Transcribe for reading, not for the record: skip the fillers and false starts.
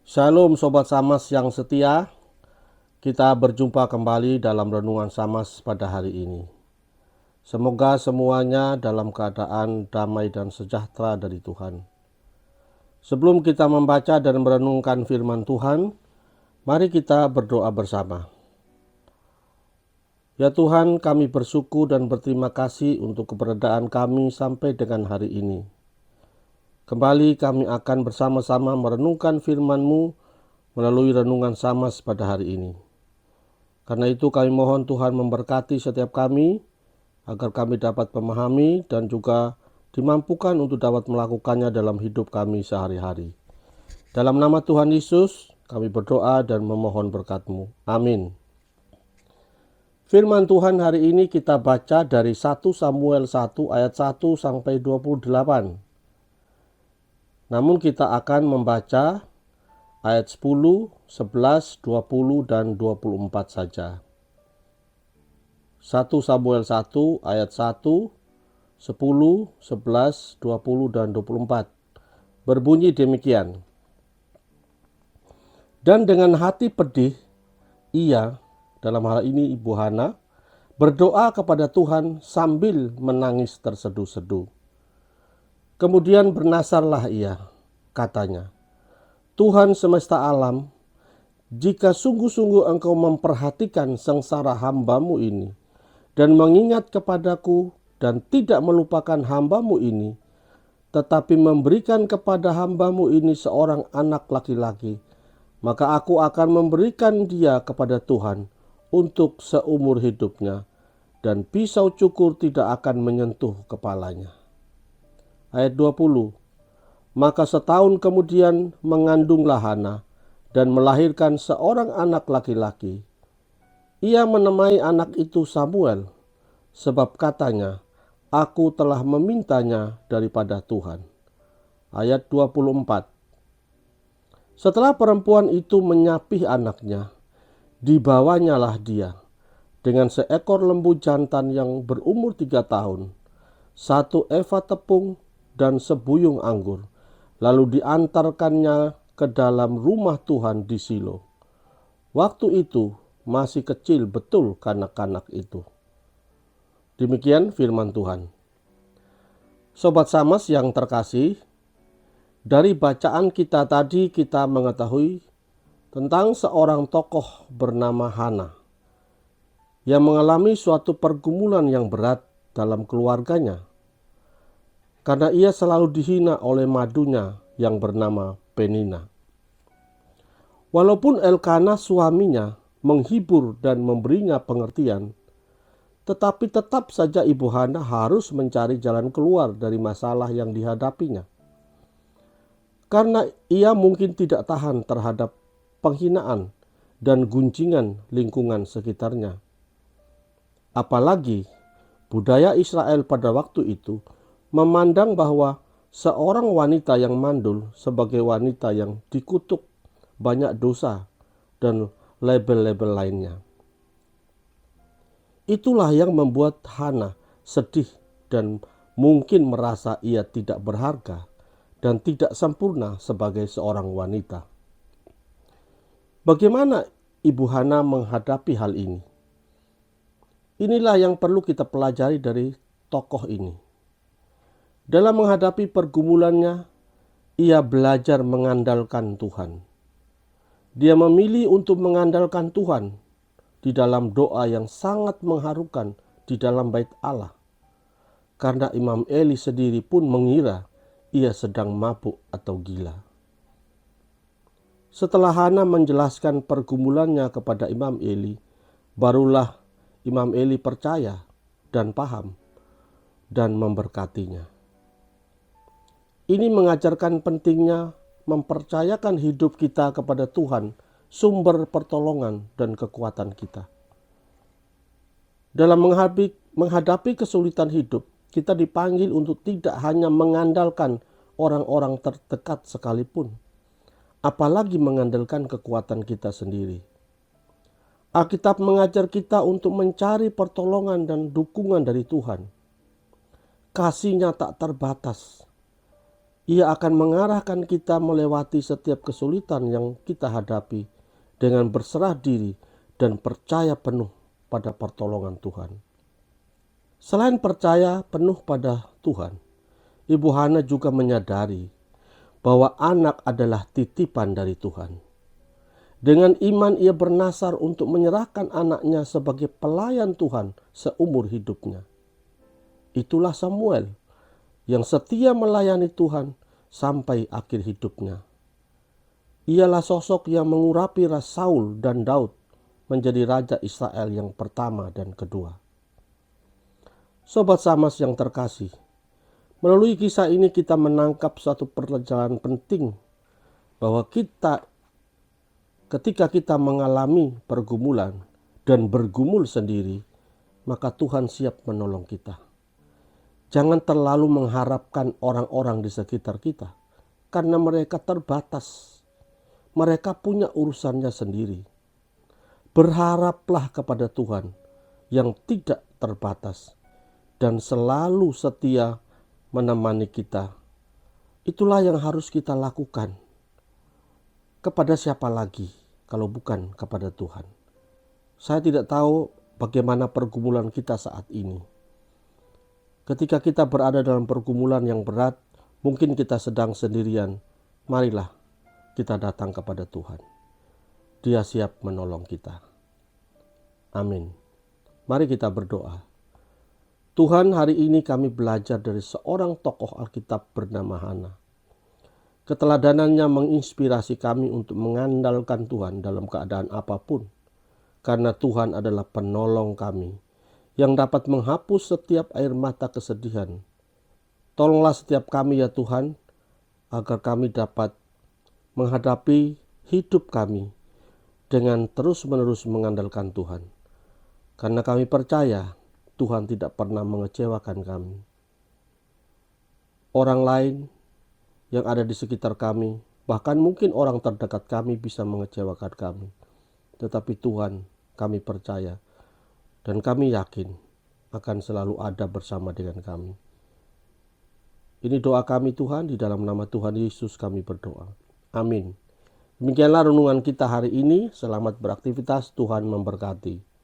Shalom Sobat Samas yang setia, kita berjumpa kembali dalam Renungan Samas pada hari ini. Semoga semuanya dalam keadaan damai dan sejahtera dari Tuhan. Sebelum kita membaca dan merenungkan firman Tuhan, mari kita berdoa bersama. Ya Tuhan, kami bersyukur dan berterima kasih untuk keberadaan kami sampai dengan hari ini. Kembali kami akan bersama-sama merenungkan firman-Mu melalui Renungan Samas pada hari ini. Karena itu kami mohon Tuhan memberkati setiap kami, agar kami dapat memahami dan juga dimampukan untuk dapat melakukannya dalam hidup kami sehari-hari. Dalam nama Tuhan Yesus, kami berdoa dan memohon berkat-Mu. Amin. Firman Tuhan hari ini kita baca dari 1 Samuel 1 ayat 1 sampai 28. Namun kita akan membaca ayat 10, 11, 20, dan 24 saja. 1 Samuel 1 ayat 1, 10, 11, 20, dan 24. Berbunyi demikian. Dan dengan hati pedih, ia, dalam hal ini Ibu Hana, berdoa kepada Tuhan sambil menangis terseduh-seduh. Kemudian bernasarlah ia, katanya, Tuhan semesta alam, jika sungguh-sungguh engkau memperhatikan sengsara hamba-Mu ini, dan mengingat kepadaku dan tidak melupakan hamba-Mu ini, tetapi memberikan kepada hamba-Mu ini seorang anak laki-laki, maka aku akan memberikan dia kepada Tuhan untuk seumur hidupnya, dan pisau cukur tidak akan menyentuh kepalanya. Ayat 20. Maka setahun kemudian mengandunglah Hana dan melahirkan seorang anak laki-laki. Ia menamai anak itu Samuel, sebab katanya, aku telah memintanya daripada Tuhan. Ayat 24. Setelah perempuan itu menyapih anaknya, dibawanyalah dia dengan seekor lembu jantan yang berumur 3 tahun, 1 eva tepung dan sebuyung anggur, lalu diantarkannya ke dalam rumah Tuhan di Silo. Waktu itu masih kecil betul kanak-kanak itu. Demikian firman Tuhan. Sobat Samas yang terkasih, dari bacaan kita tadi kita mengetahui tentang seorang tokoh bernama Hana yang mengalami suatu pergumulan yang berat dalam keluarganya karena ia selalu dihina oleh madunya yang bernama Penina. Walaupun Elkana suaminya menghibur dan memberinya pengertian, tetapi tetap saja Ibu Hana harus mencari jalan keluar dari masalah yang dihadapinya. Karena ia mungkin tidak tahan terhadap penghinaan dan gunjingan lingkungan sekitarnya. Apalagi budaya Israel pada waktu itu memandang bahwa seorang wanita yang mandul sebagai wanita yang dikutuk banyak dosa dan label-label lainnya. Itulah yang membuat Hana sedih dan mungkin merasa ia tidak berharga dan tidak sempurna sebagai seorang wanita. Bagaimana Ibu Hana menghadapi hal ini? Inilah yang perlu kita pelajari dari tokoh ini. Dalam menghadapi pergumulannya, ia belajar mengandalkan Tuhan. Dia memilih untuk mengandalkan Tuhan di dalam doa yang sangat mengharukan di dalam bait Allah. Karena Imam Eli sendiri pun mengira ia sedang mabuk atau gila. Setelah Hana menjelaskan pergumulannya kepada Imam Eli, barulah Imam Eli percaya dan paham dan memberkatinya. Ini mengajarkan pentingnya mempercayakan hidup kita kepada Tuhan, sumber pertolongan dan kekuatan kita. Dalam menghadapi kesulitan hidup, kita dipanggil untuk tidak hanya mengandalkan orang-orang terdekat sekalipun, apalagi mengandalkan kekuatan kita sendiri. Alkitab mengajar kita untuk mencari pertolongan dan dukungan dari Tuhan. Kasih-Nya tak terbatas. Ia akan mengarahkan kita melewati setiap kesulitan yang kita hadapi dengan berserah diri dan percaya penuh pada pertolongan Tuhan. Selain percaya penuh pada Tuhan, Ibu Hana juga menyadari bahwa anak adalah titipan dari Tuhan. Dengan iman ia bernasar untuk menyerahkan anaknya sebagai pelayan Tuhan seumur hidupnya. Itulah Samuel yang setia melayani Tuhan sampai akhir hidupnya. Ialah sosok yang mengurapi Saul dan Daud menjadi raja Israel yang pertama dan kedua. Sobat Samas yang terkasih, melalui kisah ini kita menangkap suatu pelajaran penting bahwa ketika kita mengalami pergumulan dan bergumul sendiri, maka Tuhan siap menolong kita. Jangan terlalu mengharapkan orang-orang di sekitar kita, karena mereka terbatas. Mereka punya urusannya sendiri. Berharaplah kepada Tuhan yang tidak terbatas dan selalu setia menemani kita. Itulah yang harus kita lakukan. Kepada siapa lagi kalau bukan kepada Tuhan? Saya tidak tahu bagaimana pergumulan kita saat ini. Ketika kita berada dalam pergumulan yang berat, mungkin kita sedang sendirian. Marilah kita datang kepada Tuhan. Dia siap menolong kita. Amin. Mari kita berdoa. Tuhan, hari ini kami belajar dari seorang tokoh Alkitab bernama Hana. Keteladanannya menginspirasi kami untuk mengandalkan Tuhan dalam keadaan apapun. Karena Tuhan adalah penolong kami yang dapat menghapus setiap air mata kesedihan. Tolonglah setiap kami ya Tuhan, agar kami dapat menghadapi hidup kami dengan terus-menerus mengandalkan Tuhan. Karena kami percaya Tuhan tidak pernah mengecewakan kami. Orang lain yang ada di sekitar kami, bahkan mungkin orang terdekat kami bisa mengecewakan kami. Tetapi Tuhan, kami percaya dan kami yakin akan selalu ada bersama dengan kami. Ini doa kami Tuhan, di dalam nama Tuhan Yesus kami berdoa. Amin. Demikianlah renungan kita hari ini. Selamat beraktivitas, Tuhan memberkati.